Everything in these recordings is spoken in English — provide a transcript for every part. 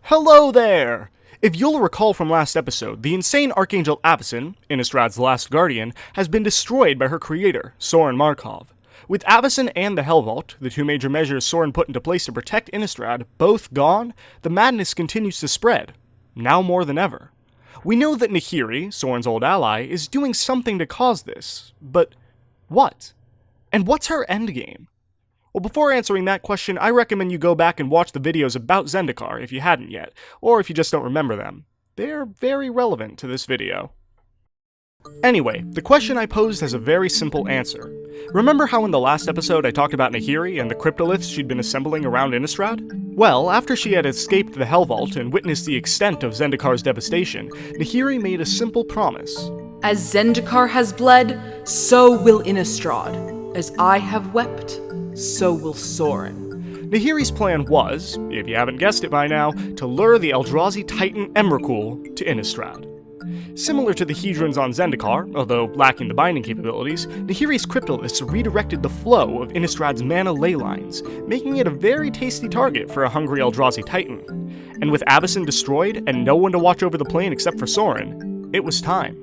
Hello there! If you'll recall from last episode, the insane Archangel Avacyn, Innistrad's last guardian, has been destroyed by her creator, Sorin Markov. With Avacyn and the Hell Vault, the two major measures Sorin put into place to protect Innistrad, both gone, the madness continues to spread, now more than ever. We know that Nahiri, Sorin's old ally, is doing something to cause this, but what? And what's her endgame? Well, before answering that question, I recommend you go back and watch the videos about Zendikar if you hadn't yet, or if you just don't remember them. They're very relevant to this video. Anyway, the question I posed has a very simple answer. Remember how in the last episode I talked about Nahiri and the cryptoliths she'd been assembling around Innistrad? Well, after she had escaped the Hell Vault and witnessed the extent of Zendikar's devastation, Nahiri made a simple promise. As Zendikar has bled, so will Innistrad. As I have wept, so will Sorin. Nahiri's plan was, if you haven't guessed it by now, to lure the Eldrazi Titan Emrakul to Innistrad. Similar to the Hedrons on Zendikar, although lacking the binding capabilities, Nahiri's cryptoliths redirected the flow of Innistrad's mana ley lines, making it a very tasty target for a hungry Eldrazi Titan. And with Avacyn destroyed and no one to watch over the plane except for Sorin, it was time.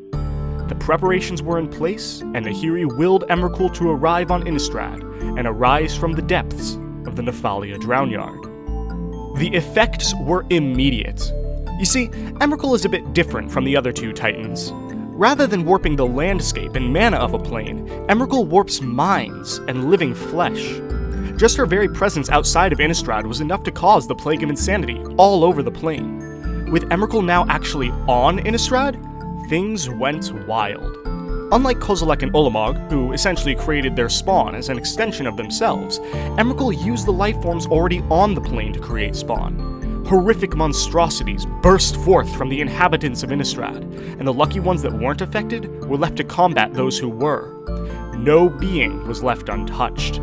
The preparations were in place, and Nahiri willed Emrakul to arrive on Innistrad and arise from the depths of the Nephalia Drownyard. The effects were immediate. You see, Emrakul is a bit different from the other two titans. Rather than warping the landscape and mana of a plane, Emrakul warps minds and living flesh. Just her very presence outside of Innistrad was enough to cause the Plague of Insanity all over the plane. With Emrakul now actually on Innistrad, things went wild. Unlike Kozilek and Ulamog, who essentially created their spawn as an extension of themselves, Emrakul used the lifeforms already on the plane to create spawn. Horrific monstrosities burst forth from the inhabitants of Innistrad, and the lucky ones that weren't affected were left to combat those who were. No being was left untouched.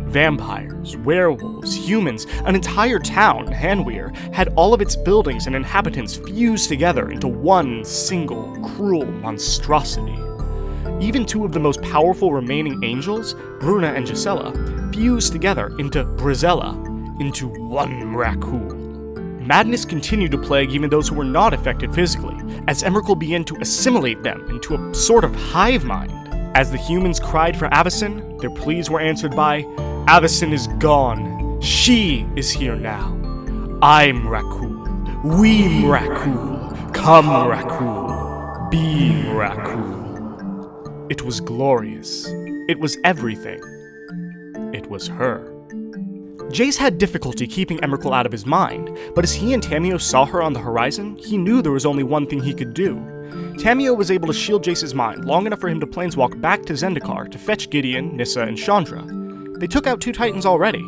Vampires, werewolves, humans, an entire town, Hanweir, had all of its buildings and inhabitants fused together into one single, cruel monstrosity. Even two of the most powerful remaining angels, Bruna and Gisela, fused together into Brizella, into one Mrakul. Madness continued to plague even those who were not affected physically, as Emrakul began to assimilate them into a sort of hive mind. As the humans cried for Avacyn, their pleas were answered by, "Avacyn is gone. She is here now. I'm Mrakul. We Mrakul. Come Mrakul. Be Mrakul." It was glorious. It was everything. It was her. Jace had difficulty keeping Emrakul out of his mind, but as he and Tamiyo saw her on the horizon, he knew there was only one thing he could do. Tamiyo was able to shield Jace's mind long enough for him to planeswalk back to Zendikar to fetch Gideon, Nissa, and Chandra. They took out two titans already.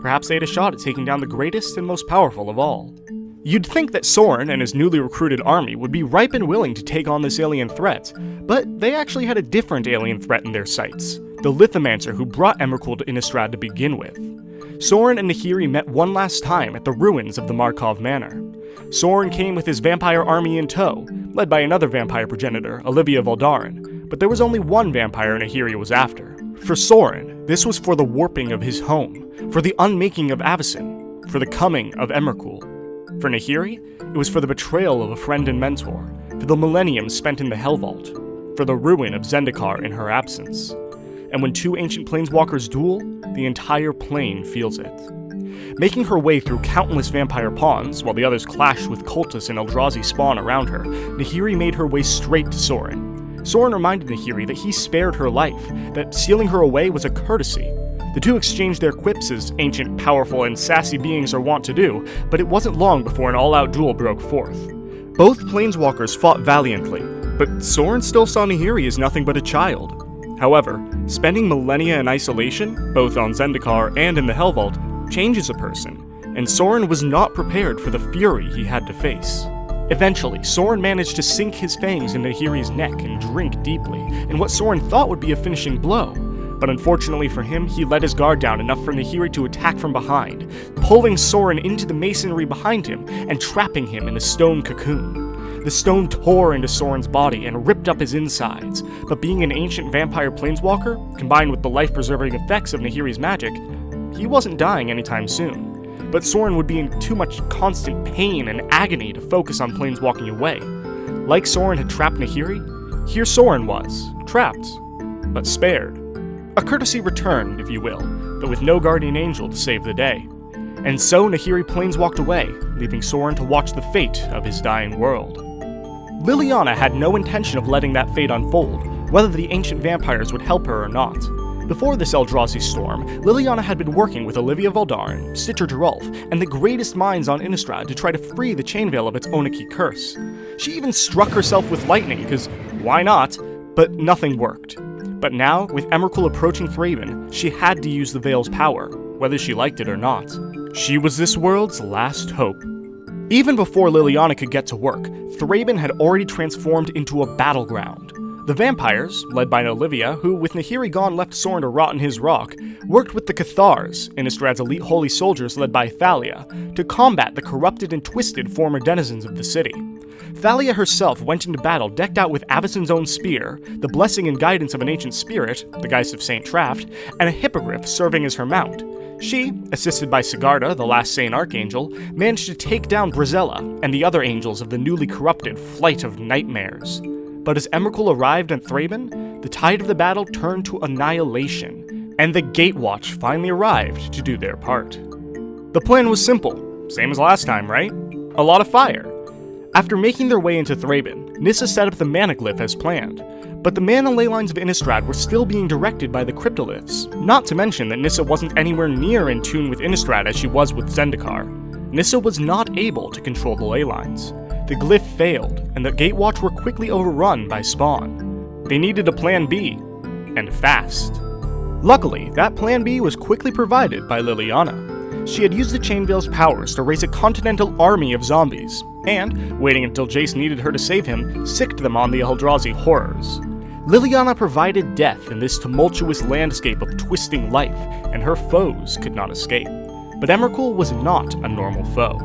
Perhaps they had a shot at taking down the greatest and most powerful of all. You'd think that Sorin and his newly recruited army would be ripe and willing to take on this alien threat, but they actually had a different alien threat in their sights, the Lithomancer who brought Emrakul to Innistrad to begin with. Sorin and Nahiri met one last time at the ruins of the Markov Manor. Sorin came with his vampire army in tow, led by another vampire progenitor, Olivia Voldaren, but there was only one vampire Nahiri was after. For Sorin, this was for the warping of his home, for the unmaking of Avacyn, for the coming of Emrakul. For Nahiri, it was for the betrayal of a friend and mentor, for the millennium spent in the Hell Vault, for the ruin of Zendikar in her absence. And when two ancient planeswalkers duel, the entire plane feels it. Making her way through countless vampire pawns, while the others clashed with cultists and Eldrazi spawn around her, Nahiri made her way straight to Sorin. Sorin reminded Nahiri that he spared her life, that sealing her away was a courtesy. The two exchanged their quips as ancient, powerful, and sassy beings are wont to do, but it wasn't long before an all-out duel broke forth. Both planeswalkers fought valiantly, but Sorin still saw Nahiri as nothing but a child. However, spending millennia in isolation, both on Zendikar and in the Hell Vault, changes a person, and Sorin was not prepared for the fury he had to face. Eventually, Sorin managed to sink his fangs in Nahiri's neck and drink deeply, in what Sorin thought would be a finishing blow. But unfortunately for him, he let his guard down enough for Nahiri to attack from behind, pulling Sorin into the masonry behind him and trapping him in a stone cocoon. The stone tore into Sorin's body and ripped up his insides, but being an ancient vampire planeswalker, combined with the life-preserving effects of Nahiri's magic, he wasn't dying anytime soon. but Sorin would be in too much constant pain and agony to focus on planeswalking away. Like Sorin had trapped Nahiri, here Sorin was, trapped, but spared. A courtesy returned, if you will, but with no guardian angel to save the day. And so Nahiri planeswalked away, leaving Sorin to watch the fate of his dying world. Liliana had no intention of letting that fate unfold, whether the ancient vampires would help her or not. Before this Eldrazi storm, Liliana had been working with Olivia Valdarin, Stitcher Gerulf, and the greatest minds on Innistrad to try to free the Chainveil of its Oniki curse. She even struck herself with lightning, because why not? But nothing worked. But now, with Emrakul approaching Thraben, she had to use the Veil's power, whether she liked it or not. She was this world's last hope. Even before Liliana could get to work, Thraben had already transformed into a battleground. The vampires, led by Olivia, who with Nahiri gone left Sorin to rot in his rock, worked with the Cathars, Innistrad's elite holy soldiers led by Thalia, to combat the corrupted and twisted former denizens of the city. Thalia herself went into battle decked out with Avacyn's own spear, the blessing and guidance of an ancient spirit, the Geist of Saint Traft, and a hippogriff serving as her mount. She, assisted by Sigarda, the last sane archangel, managed to take down Brazella and the other angels of the newly corrupted Flight of Nightmares. But as Emrakul arrived on Thraben, the tide of the battle turned to annihilation, and the Gatewatch finally arrived to do their part. The plan was simple, same as last time, right? A lot of fire. After making their way into Thraben, Nissa set up the Managlyph as planned, but the mana ley lines of Innistrad were still being directed by the Cryptoliths, not to mention that Nissa wasn't anywhere near in tune with Innistrad as she was with Zendikar. Nissa was not able to control the ley lines. The glyph failed, and the Gatewatch were quickly overrun by Spawn. They needed a plan B, and fast. Luckily, that plan B was quickly provided by Liliana. She had used the Chainveil's powers to raise a continental army of zombies, and, waiting until Jace needed her to save him, sicked them on the Eldrazi horrors. Liliana provided death in this tumultuous landscape of twisting life, and her foes could not escape. But Emrakul was not a normal foe.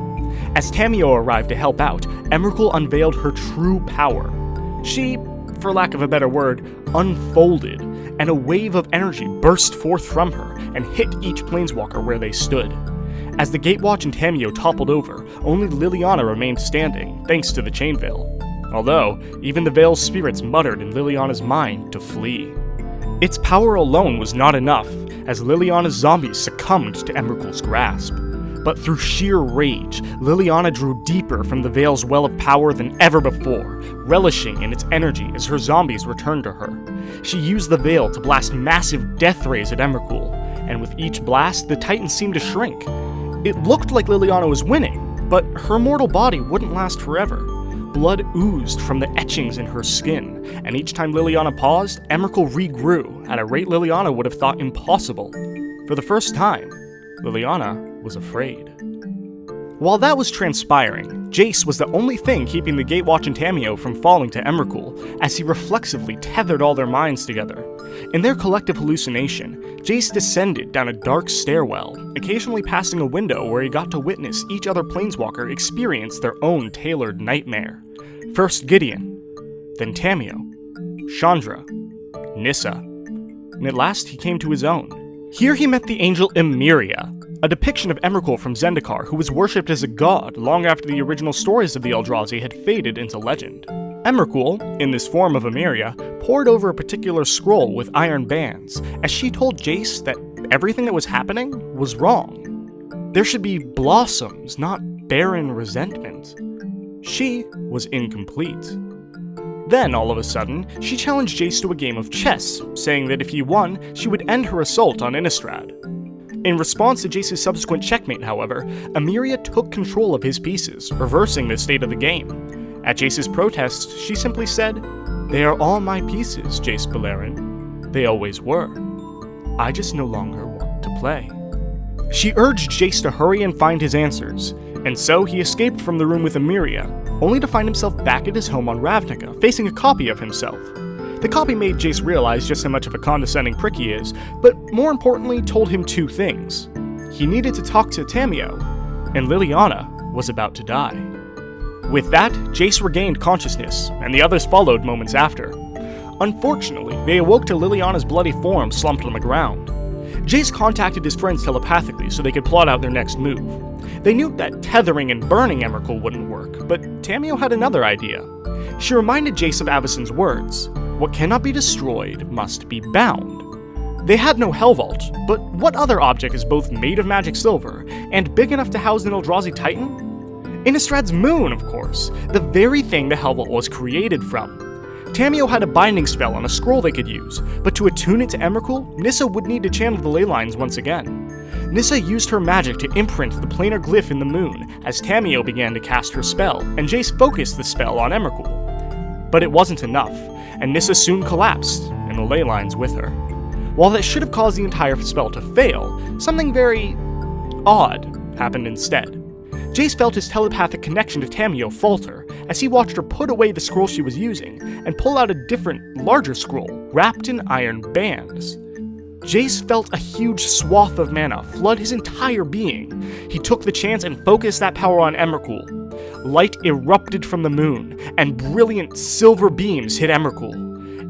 As Tamiyo arrived to help out, Emrakul unveiled her true power. She, for lack of a better word, unfolded, and a wave of energy burst forth from her and hit each planeswalker where they stood. As the Gatewatch and Tamiyo toppled over, only Liliana remained standing, thanks to the Chainveil. Although, even the Veil's spirits muttered in Liliana's mind to flee. Its power alone was not enough, as Liliana's zombies succumbed to Emrakul's grasp. But through sheer rage, Liliana drew deeper from the Veil's well of power than ever before, relishing in its energy as her zombies returned to her. She used the Veil to blast massive death rays at Emrakul, and with each blast, the Titan seemed to shrink. It looked like Liliana was winning, but her mortal body wouldn't last forever. Blood oozed from the etchings in her skin, and each time Liliana paused, Emrakul regrew at a rate Liliana would have thought impossible. For the first time, Liliana was afraid. While that was transpiring, Jace was the only thing keeping the Gatewatch and Tamiyo from falling to Emrakul, as he reflexively tethered all their minds together. In their collective hallucination, Jace descended down a dark stairwell, occasionally passing a window where he got to witness each other planeswalker experience their own tailored nightmare. First Gideon, then Tamiyo, Chandra, Nissa, and at last he came to his own. Here he met the angel Emeria, a depiction of Emrakul from Zendikar, who was worshipped as a god long after the original stories of the Eldrazi had faded into legend. Emrakul, in this form of Emeria, pored over a particular scroll with iron bands, as she told Jace that everything that was happening was wrong. There should be blossoms, not barren resentment. She was incomplete. Then, all of a sudden, she challenged Jace to a game of chess, saying that if he won, she would end her assault on Innistrad. In response to Jace's subsequent checkmate, however, Emeria took control of his pieces, reversing the state of the game. At Jace's protest, she simply said, "They are all my pieces, Jace Beleren. They always were. I just no longer want to play." She urged Jace to hurry and find his answers, and so he escaped from the room with Emeria, only to find himself back at his home on Ravnica, facing a copy of himself. The copy made Jace realize just how much of a condescending prick he is, but more importantly told him two things. He needed to talk to Tamiyo, and Liliana was about to die. With that, Jace regained consciousness, and the others followed moments after. Unfortunately, they awoke to Liliana's bloody form slumped on the ground. Jace contacted his friends telepathically so they could plot out their next move. They knew that tethering and burning Emrakul wouldn't work, but Tamiyo had another idea. She reminded Jace of Avacyn's words, "What cannot be destroyed must be bound." They had no Hell Vault, but what other object is both made of magic silver and big enough to house an Eldrazi Titan? Innistrad's moon, of course, the very thing the Hell Vault was created from. Tamiyo had a binding spell on a scroll they could use, but to attune it to Emrakul, Nissa would need to channel the ley lines once again. Nissa used her magic to imprint the planar glyph in the moon as Tamiyo began to cast her spell, and Jace focused the spell on Emrakul. But it wasn't enough, and Nissa soon collapsed, and the ley lines with her. While that should have caused the entire spell to fail, something very odd happened instead. Jace felt his telepathic connection to Tamiyo falter as he watched her put away the scroll she was using and pull out a different, larger scroll wrapped in iron bands. Jace felt a huge swath of mana flood his entire being. He took the chance and focused that power on Emrakul. Light erupted from the moon, and brilliant silver beams hit Emrakul.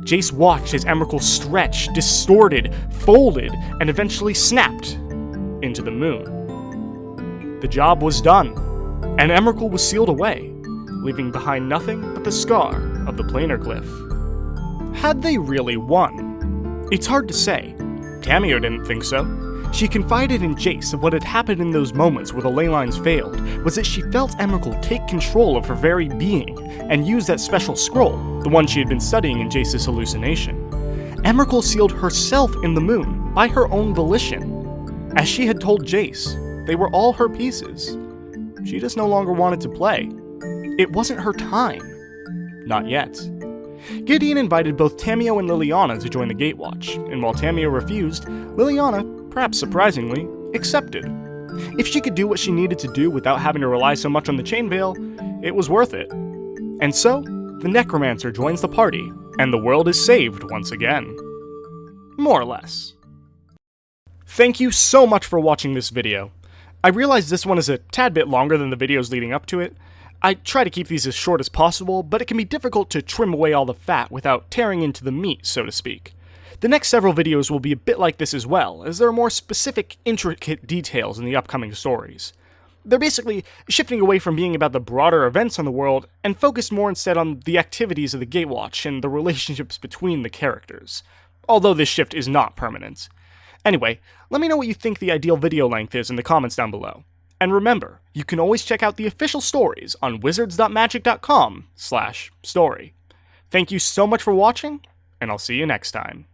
Jace watched as Emrakul stretched, distorted, folded, and eventually snapped into the moon. The job was done, and Emrakul was sealed away, leaving behind nothing but the scar of the planar glyph. Had they really won? It's hard to say. Tamiyo didn't think so. She confided in Jace that what had happened in those moments where the ley lines failed was that she felt Emrakul take control of her very being and use that special scroll, the one she had been studying in Jace's hallucination. Emrakul sealed herself in the moon by her own volition. As she had told Jace, they were all her pieces. She just no longer wanted to play. It wasn't her time. Not yet. Gideon invited both Tamiyo and Liliana to join the Gatewatch, and while Tamiyo refused, Liliana, perhaps surprisingly, accepted. If she could do what she needed to do without having to rely so much on the Chain Veil, it was worth it. And so, the Necromancer joins the party, and the world is saved once again. More or less. Thank you so much for watching this video. I realize this one is a tad bit longer than the videos leading up to it. I try to keep these as short as possible, but it can be difficult to trim away all the fat without tearing into the meat, so to speak. The next several videos will be a bit like this as well, as there are more specific, intricate details in the upcoming stories. They're basically shifting away from being about the broader events on the world, and focused more instead on the activities of the Gatewatch and the relationships between the characters. Although this shift is not permanent. Anyway, let me know what you think the ideal video length is in the comments down below. And remember, you can always check out the official stories on wizards.magic.com/story. Thank you so much for watching, and I'll see you next time.